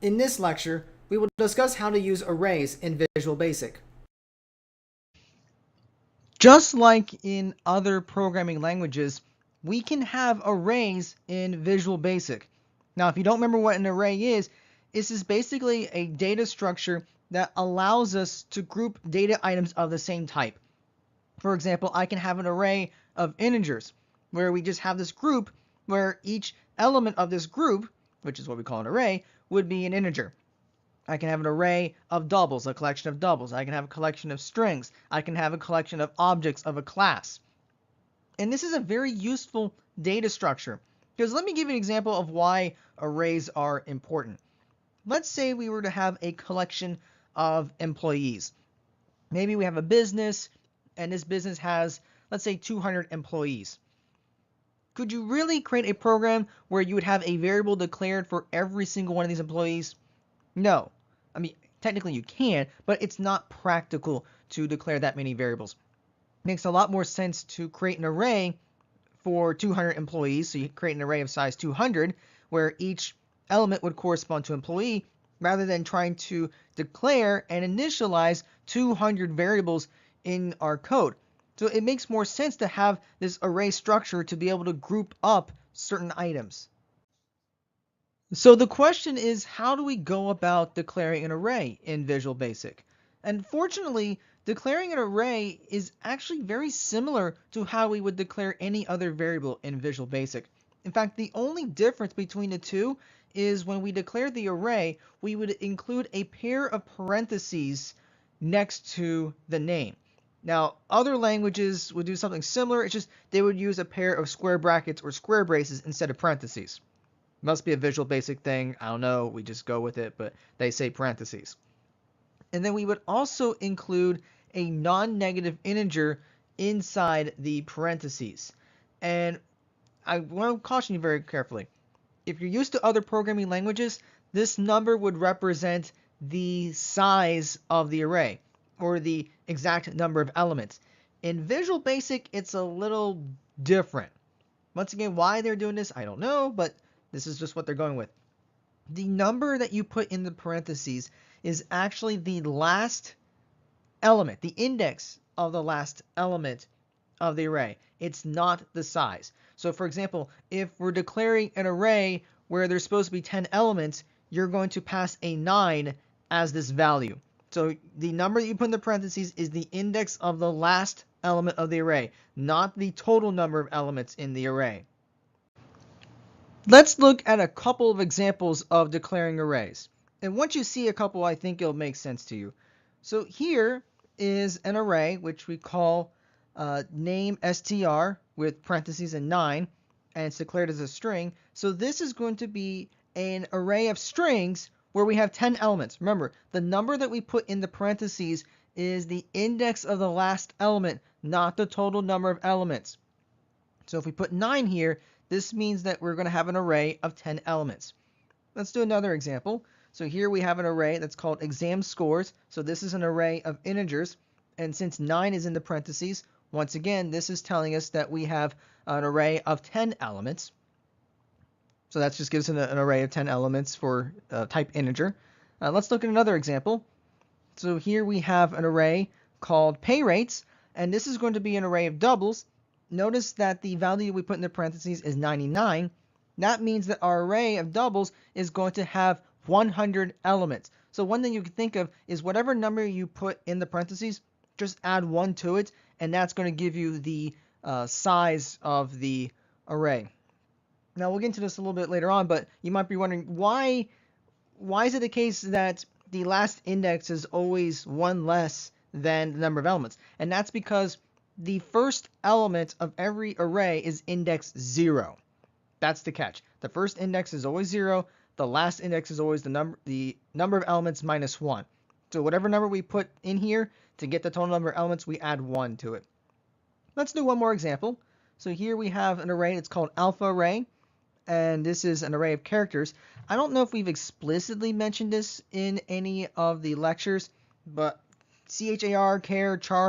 In this lecture, we will discuss how to use arrays in Visual Basic. Just like in other programming languages, we can have arrays in Visual Basic. Now, if you don't remember what an array is, this is basically a data structure that allows us to group data items of the same type. For example, I can have an array of integers where we just have this group where each element of this group, which is what we call an array, would be an integer. I can have an array of doubles, a collection of doubles. I can have a collection of strings. I can have a collection of objects of a class. And this is a very useful data structure. Because let me give you an example of why arrays are important. Let's say we were to have a collection of employees. Maybe we have a business, and this business has, let's say, 200 employees. Could you really create a program where you would have a variable declared for every single one of these employees? No. I mean, technically you can, but it's not practical to declare that many variables. It makes a lot more sense to create an array for 200 employees. So you create an array of size 200, where each element would correspond to employee, rather than trying to declare and initialize 200 variables in our code. So it makes more sense to have this array structure to be able to group up certain items. So the question is, how do we go about declaring an array in Visual Basic? And fortunately, declaring an array is actually very similar to how we would declare any other variable in Visual Basic. In fact, the only difference between the two is when we declare the array, we would include a pair of parentheses next to the name. Now, other languages would do something similar. It's just they would use a pair of square brackets or square braces instead of parentheses. Must be a Visual Basic thing. I don't know. We just go with it, but they say parentheses. And then we would also include a non-negative integer inside the parentheses. And I want to caution you very carefully. If you're used to other programming languages, this number would represent the size of the array, or the exact number of elements. In Visual Basic, it's a little different. Once again, why they're doing this, I don't know, but this is just what they're going with. The number that you put in the parentheses is actually the last element, the index of the last element of the array. It's not the size. So for example, if we're declaring an array where there's supposed to be 10 elements, you're going to pass a 9 as this value. So the number that you put in the parentheses is the index of the last element of the array, not the total number of elements in the array. Let's look at a couple of examples of declaring arrays. And once you see a couple, I think it'll make sense to you. So here is an array which we call name str with parentheses and 9, and it's declared as a string. So this is going to be an array of strings where we have 10 elements. Remember, the number that we put in the parentheses is the index of the last element, not the total number of elements. So if we put 9 here, this means that we're going to have an array of 10 elements. Let's do another example. So here we have an array that's called exam scores. So this is an array of integers. And since 9 is in the parentheses, once again, this is telling us that we have an array of 10 elements. So that just gives an array of 10 elements for type integer. Let's look at another example. So here we have an array called pay rates. And this is going to be an array of doubles. Notice that the value we put in the parentheses is 99. That means that our array of doubles is going to have 100 elements. So one thing you can think of is whatever number you put in the parentheses, just add 1 to it, and that's going to give you the size of the array. Now we'll get into this a little bit later on, but you might be wondering why is it the case that the last index is always 1 less than the number of elements? And that's because the first element of every array is index 0. That's the catch. The first index is always 0. The last index is always the number of elements minus 1. So whatever number we put in here to get the total number of elements, we add 1 to it. Let's do one more example. So here we have an array. It's called alpha array. And this is an array of characters. I don't know if we've explicitly mentioned this in any of the lectures, but char,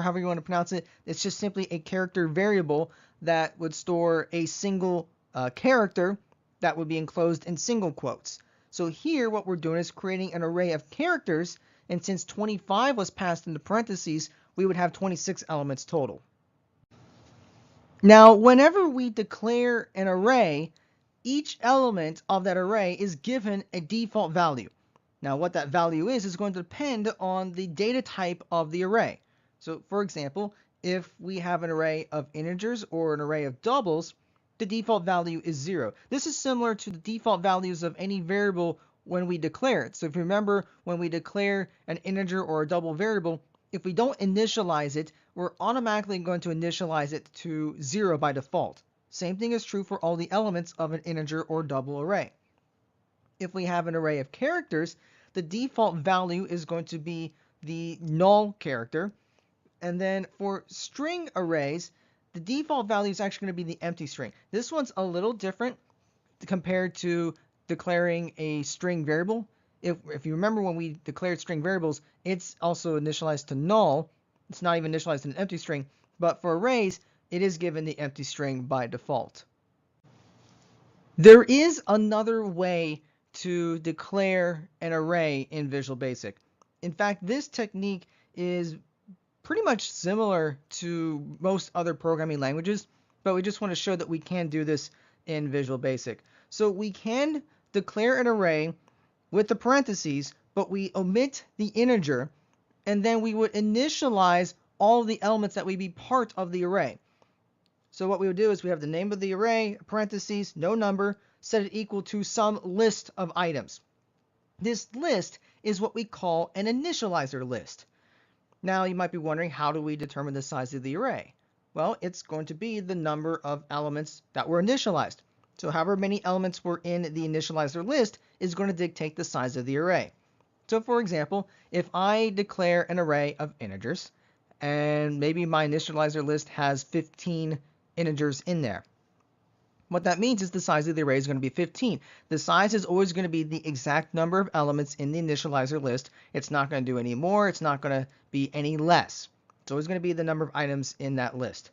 however you want to pronounce it, it's just simply a character variable that would store a single character that would be enclosed in single quotes. So here what we're doing is creating an array of characters, and since 25 was passed into parentheses, we would have 26 elements total. Now, whenever we declare an array, each element of that array is given a default value. Now, what that value is going to depend on the data type of the array. So, for example, if we have an array of integers or an array of doubles, the default value is 0. This is similar to the default values of any variable when we declare it. So if you remember, when we declare an integer or a double variable, if we don't initialize it, we're automatically going to initialize it to 0 by default. Same thing is true for all the elements of an integer or double array. If we have an array of characters, the default value is going to be the null character. And then for string arrays, the default value is actually going to be the empty string. This one's a little different compared to declaring a string variable. If you remember when we declared string variables, it's also initialized to null. It's not even initialized to an empty string. But for arrays, it is given the empty string by default. There is another way to declare an array in Visual Basic. In fact, this technique is pretty much similar to most other programming languages, but we just want to show that we can do this in Visual Basic. So we can declare an array with the parentheses, but we omit the integer, and then we would initialize all the elements that would be part of the array. So what we would do is we have the name of the array, parentheses, no number, set it equal to some list of items. This list is what we call an initializer list. Now you might be wondering, how do we determine the size of the array? Well, it's going to be the number of elements that were initialized. So however many elements were in the initializer list is going to dictate the size of the array. So for example, if I declare an array of integers, and maybe my initializer list has 15 integers in there, what that means is the size of the array is going to be 15. The size is always going to be the exact number of elements in the initializer list. It's not going to do any more. It's not going to be any less. It's always going to be the number of items in that list.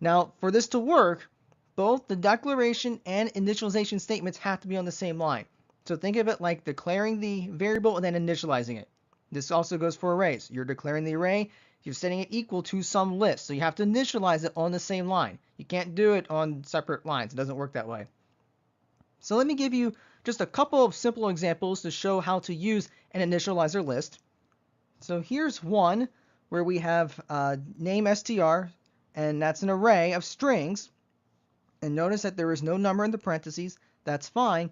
Now, for this to work, both the declaration and initialization statements have to be on the same line. So think of it like declaring the variable and then initializing it. This also goes for arrays. You're declaring the array, you're setting it equal to some list. So you have to initialize it on the same line. You can't do it on separate lines. It doesn't work that way. So let me give you just a couple of simple examples to show how to use an initializer list. So here's one where we have name str, and that's an array of strings. And notice that there is no number in the parentheses. That's fine.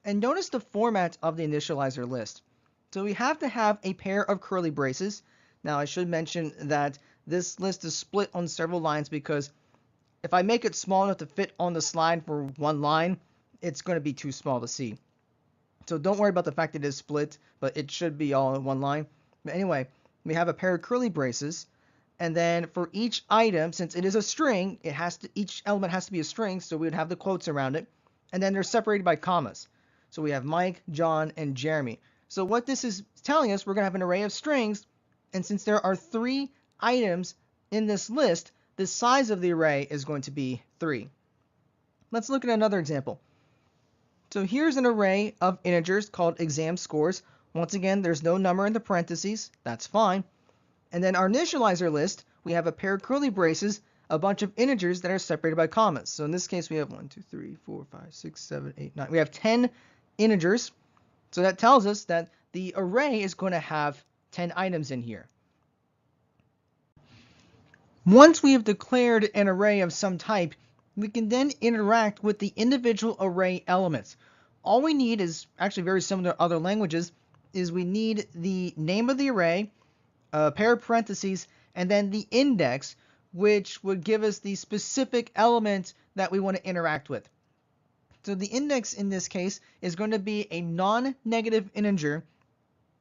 And notice the format of the initializer list. So we have to have a pair of curly braces. Now I should mention that this list is split on several lines because if I make it small enough to fit on the slide for one line, it's going to be too small to see. So don't worry about the fact that it is split, but it should be all in one line. But anyway, we have a pair of curly braces, and then for each item, since it is a string, each element has to be a string, so we would have the quotes around it, and then they're separated by commas. So we have Mike, John, and Jeremy. So what this is telling us, we're going to have an array of strings, and since there are 3 items in this list, the size of the array is going to be 3. Let's look at another example. So here's an array of integers called exam scores. Once again, there's no number in the parentheses. That's fine. And then our initializer list, we have a pair of curly braces, a bunch of integers that are separated by commas. So in this case, we have 1, 2, 3, 4, 5, 6, 7, 8, 9. We have 10 integers. So that tells us that the array is going to have 10 items in here. Once we have declared an array of some type, we can then interact with the individual array elements. All we need is actually very similar to other languages, is we need the name of the array, a pair of parentheses, and then the index, which would give us the specific element that we want to interact with. So the index in this case is going to be a non-negative integer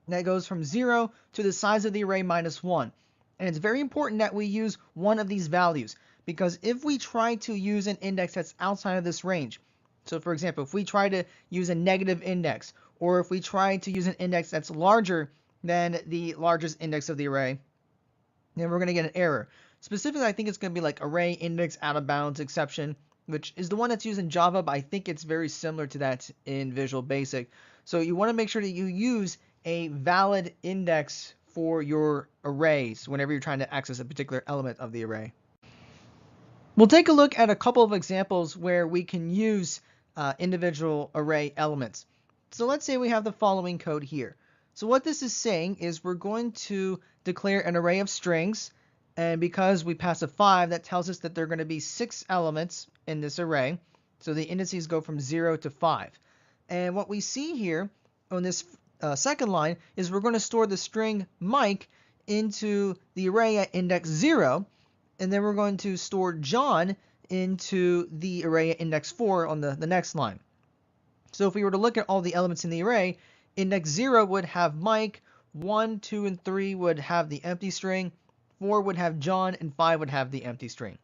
that goes from 0 to the size of the array minus 1. And it's very important that we use one of these values, because if we try to use an index that's outside of this range, so for example, if we try to use a negative index, or if we try to use an index that's larger than the largest index of the array, then we're going to get an error. Specifically, I think it's going to be like array index out of bounds exception, which is the one that's used in Java, but I think it's very similar to that in Visual Basic. So you want to make sure that you use a valid index for your arrays whenever you're trying to access a particular element of the array. We'll take a look at a couple of examples where we can use individual array elements. So let's say we have the following code here. So what this is saying is we're going to declare an array of strings, and because we pass a 5, that tells us that there are going to be 6 elements in this array. So the indices go from 0 to 5. And what we see here on this second line is we're going to store the string Mike into the array at index 0, and then we're going to store John into the array at index 4 on the next line. So if we were to look at all the elements in the array, index 0 would have Mike, 1, 2, and 3 would have the empty string, 4 would have John, and 5 would have the empty string.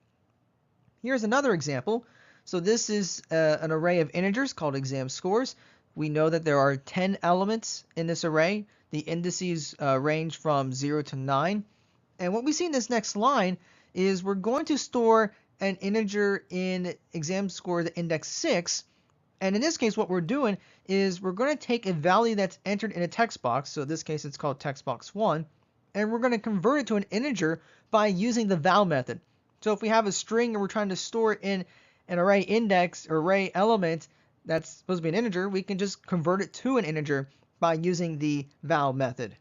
Here's another example. So this is an array of integers called exam scores. We know that there are 10 elements in this array. The indices range from 0 to 9. And what we see in this next line is we're going to store an integer in exam score the index 6. And in this case, what we're doing is we're going to take a value that's entered in a text box. So in this case, it's called text box 1. And we're going to convert it to an integer by using the val method. So if we have a string and we're trying to store it in an array index or array element that's supposed to be an integer, we can just convert it to an integer by using the val method.